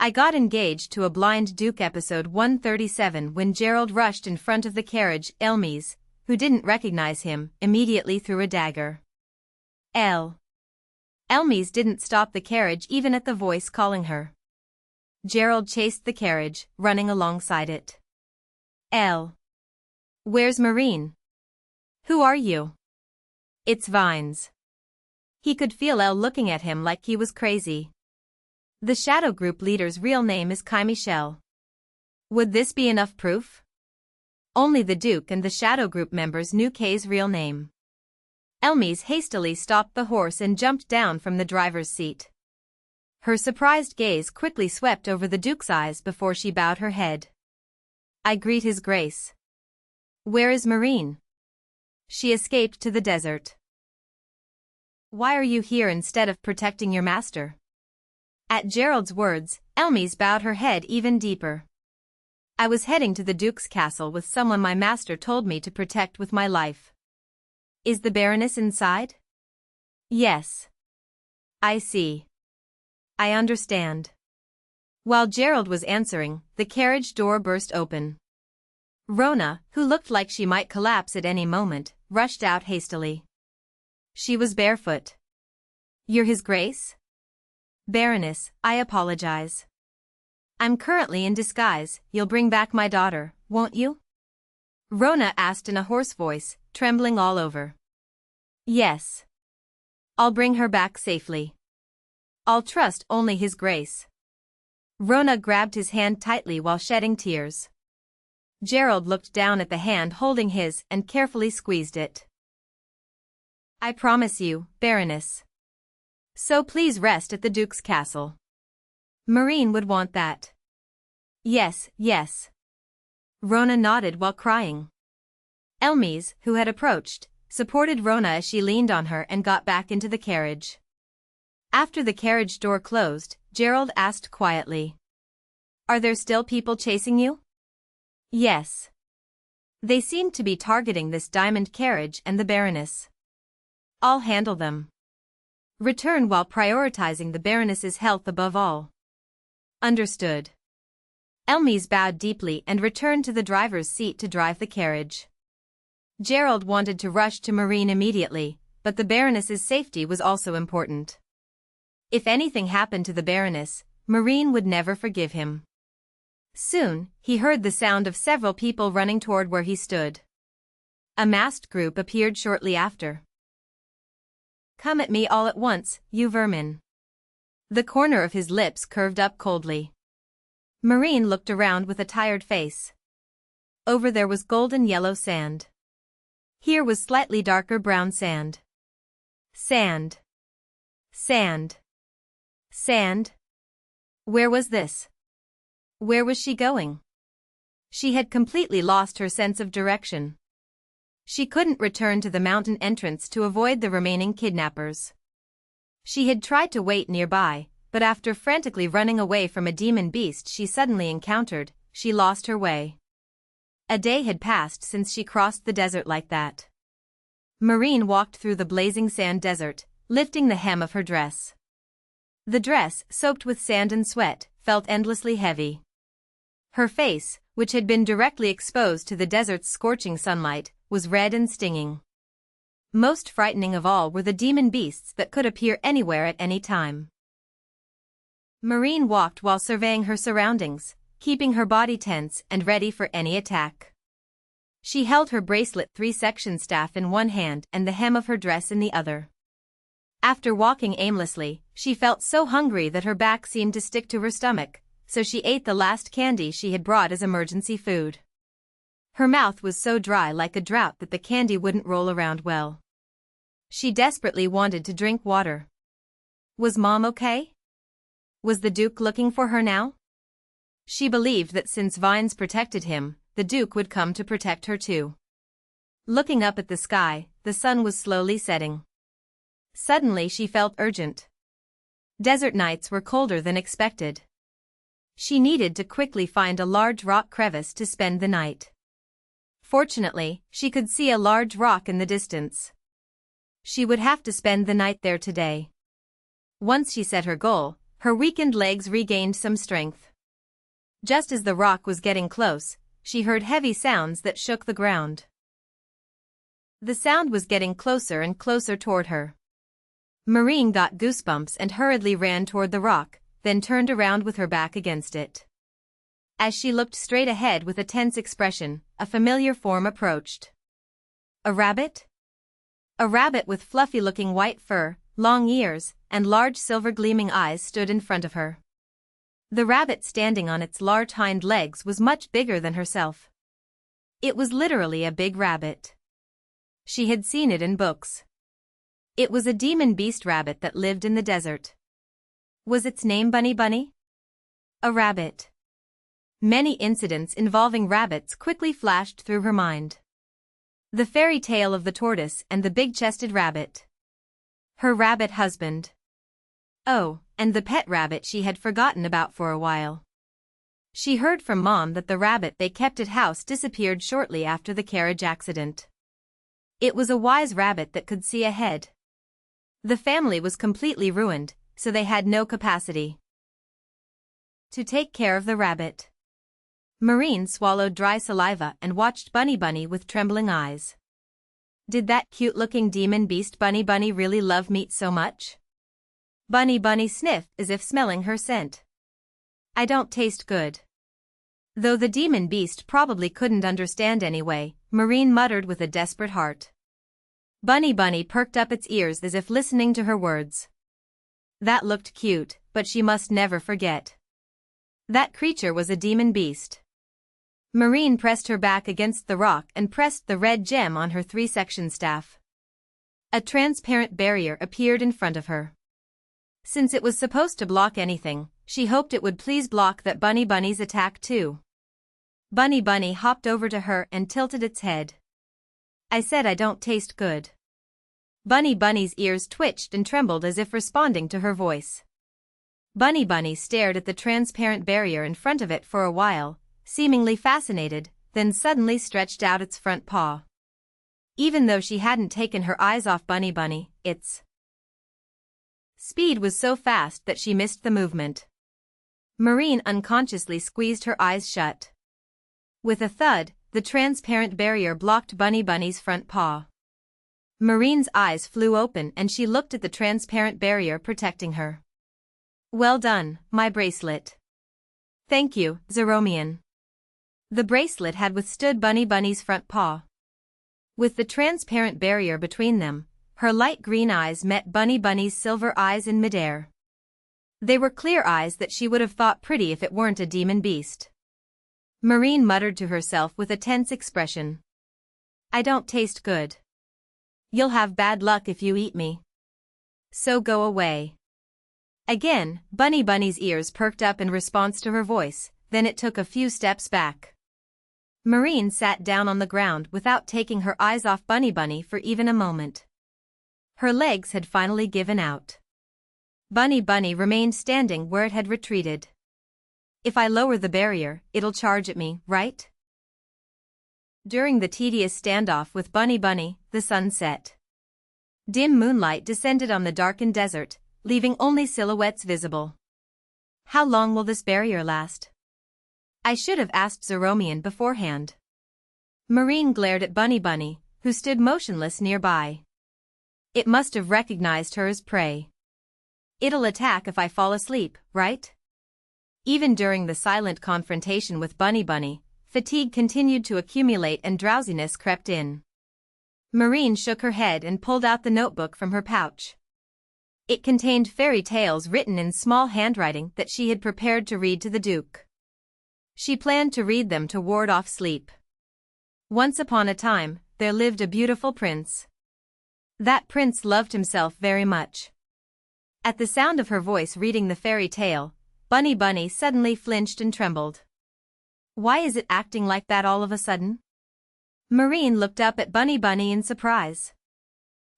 I got engaged to a blind Duke episode 137 when Gerald rushed in front of the carriage. Elmis, who didn't recognize him, immediately threw a dagger. Elmis didn't stop the carriage even at the voice calling her. Gerald chased the carriage, running alongside it. Where's Marin? Who are you? It's Vines. He could feel Elle looking at him like he was crazy. The Shadow Group leader's real name is Michelle. Would this be enough proof? Only the Duke and the Shadow Group members knew Kay's real name. Elmis hastily stopped the horse and jumped down from the driver's seat. Her surprised gaze quickly swept over the Duke's eyes before she bowed her head. I greet His Grace. Where is Marin? She escaped to the desert. Why are you here instead of protecting your master? At Gerald's words, Elmis bowed her head even deeper. I was heading to the Duke's castle with someone my master told me to protect with my life. Is the Baroness inside? Yes. I see. I understand. While Gerald was answering, the carriage door burst open. Rona, who looked like she might collapse at any moment, rushed out hastily. She was barefoot. You're His Grace? Baroness, I apologize. I'm currently in disguise. You'll bring back my daughter, won't you? Rona asked in a hoarse voice, trembling all over. Yes. I'll bring her back safely. I'll trust only His Grace. Rona grabbed his hand tightly while shedding tears. Gerald looked down at the hand holding his and carefully squeezed it. I promise you, Baroness. So please rest at the Duke's castle. Marin would want that. Yes, yes. Rona nodded while crying. Elmis, who had approached, supported Rona as she leaned on her and got back into the carriage. After the carriage door closed, Gerald asked quietly. Are there still people chasing you? Yes. They seem to be targeting this diamond carriage and the Baroness. I'll handle them. Return while prioritizing the Baroness's health above all. Understood. Elmis bowed deeply and returned to the driver's seat to drive the carriage. Gerald wanted to rush to Marin immediately, but the Baroness's safety was also important. If anything happened to the Baroness, Marin would never forgive him. Soon, he heard the sound of several people running toward where he stood. A masked group appeared shortly after. Come at me all at once, you vermin. The corner of his lips curved up coldly. Marin looked around with a tired face. Over there was golden yellow sand. Here was slightly darker brown sand. Sand. Sand. Sand. Where was this? Where was she going? She had completely lost her sense of direction. She couldn't return to the mountain entrance to avoid the remaining kidnappers. She had tried to wait nearby, but after frantically running away from a demon beast she suddenly encountered, she lost her way. A day had passed since she crossed the desert like that. Marin walked through the blazing sand desert, lifting the hem of her dress. The dress, soaked with sand and sweat, felt endlessly heavy. Her face, which had been directly exposed to the desert's scorching sunlight, was red and stinging. Most frightening of all were the demon beasts that could appear anywhere at any time. Marin walked while surveying her surroundings, keeping her body tense and ready for any attack. She held her bracelet 3-section staff in one hand and the hem of her dress in the other. After walking aimlessly, she felt so hungry that her back seemed to stick to her stomach, so she ate the last candy she had brought as emergency food. Her mouth was so dry like a drought that the candy wouldn't roll around well. She desperately wanted to drink water. Was Mom okay? Was the Duke looking for her now? She believed that since Vines protected him, the Duke would come to protect her too. Looking up at the sky, the sun was slowly setting. Suddenly she felt urgent. Desert nights were colder than expected. She needed to quickly find a large rock crevice to spend the night. Fortunately, she could see a large rock in the distance. She would have to spend the night there today. Once she set her goal, Her weakened legs regained some strength. Just as the rock was getting close, she heard heavy sounds that shook the ground. The sound was getting closer and closer toward her. Marin got goosebumps and hurriedly ran toward the rock, then turned around with her back against it. As she looked straight ahead with a tense expression, a familiar form approached. A rabbit? A rabbit with fluffy-looking white fur, long ears, and large silver-gleaming eyes stood in front of her. The rabbit standing on its large hind legs was much bigger than herself. It was literally a big rabbit. She had seen it in books. It was a demon beast rabbit that lived in the desert. Was its name Bunny Bunny? A rabbit. Many incidents involving rabbits quickly flashed through her mind. The fairy tale of the tortoise and the big-chested rabbit. Her rabbit husband. Oh, and the pet rabbit she had forgotten about for a while. She heard from Mom that the rabbit they kept at house disappeared shortly after the carriage accident. It was a wise rabbit that could see ahead. The family was completely ruined, so they had no capacity to take care of the rabbit. Marin swallowed dry saliva and watched Bunny Bunny with trembling eyes. Did that cute-looking demon beast Bunny Bunny really love meat so much? Bunny Bunny sniffed as if smelling her scent. I don't taste good. Though the demon beast probably couldn't understand anyway, Marin muttered with a desperate heart. Bunny Bunny perked up its ears as if listening to her words. That looked cute, but she must never forget. That creature was a demon beast. Marin pressed her back against the rock and pressed the red gem on her 3-section staff. A transparent barrier appeared in front of her. Since it was supposed to block anything, she hoped it would please block that Bunny Bunny's attack too. Bunny Bunny hopped over to her and tilted its head. I said I don't taste good. Bunny Bunny's ears twitched and trembled as if responding to her voice. Bunny Bunny stared at the transparent barrier in front of it for a while, seemingly fascinated, then suddenly stretched out its front paw. Even though she hadn't taken her eyes off Bunny Bunny, its speed was so fast that she missed the movement. Marin unconsciously squeezed her eyes shut. With a thud, the transparent barrier blocked Bunny Bunny's front paw. Marin's eyes flew open and she looked at the transparent barrier protecting her. Well done, my bracelet. Thank you, Zeromian. The bracelet had withstood Bunny Bunny's front paw. With the transparent barrier between them, her light green eyes met Bunny Bunny's silver eyes in midair. They were clear eyes that she would have thought pretty if it weren't a demon beast. Marin muttered to herself with a tense expression. I don't taste good. You'll have bad luck if you eat me. So go away. Again, Bunny Bunny's ears perked up in response to her voice, then it took a few steps back. Marin sat down on the ground without taking her eyes off Bunny Bunny for even a moment. Her legs had finally given out. Bunny Bunny remained standing where it had retreated. If I lower the barrier, it'll charge at me, right? During the tedious standoff with Bunny Bunny, the sun set. Dim moonlight descended on the darkened desert, leaving only silhouettes visible. How long will this barrier last? I should have asked Zeromian beforehand. Marin glared at Bunny Bunny, who stood motionless nearby. It must have recognized her as prey. It'll attack if I fall asleep, right? Even during the silent confrontation with Bunny Bunny, fatigue continued to accumulate and drowsiness crept in. Marin shook her head and pulled out the notebook from her pouch. It contained fairy tales written in small handwriting that she had prepared to read to the Duke. She planned to read them to ward off sleep. Once upon a time, there lived a beautiful prince. That prince loved himself very much. At the sound of her voice reading the fairy tale, Bunny Bunny suddenly flinched and trembled. Why is it acting like that all of a sudden? Marin looked up at Bunny Bunny in surprise.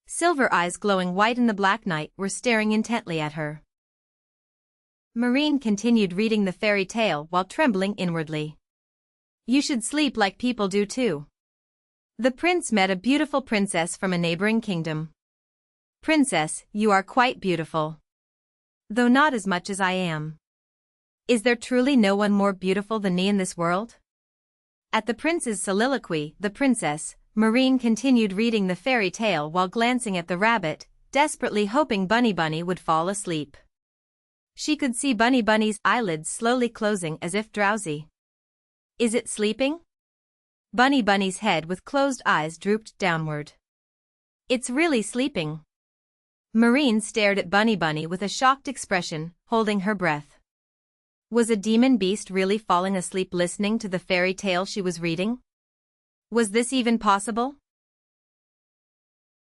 Silver eyes glowing white in the black night were staring intently at her. Marin continued reading the fairy tale while trembling inwardly. You should sleep like people do too. The prince met a beautiful princess from a neighboring kingdom. Princess, you are quite beautiful. Though not as much as I am. Is there truly no one more beautiful than me in this world? At the prince's soliloquy, the princess, Marin, continued reading the fairy tale while glancing at the rabbit, desperately hoping Bunny Bunny would fall asleep. She could see Bunny Bunny's eyelids slowly closing as if drowsy. Is it sleeping? Bunny Bunny's head with closed eyes drooped downward. It's really sleeping. Marin stared at Bunny Bunny with a shocked expression, holding her breath. Was a demon beast really falling asleep listening to the fairy tale she was reading? Was this even possible?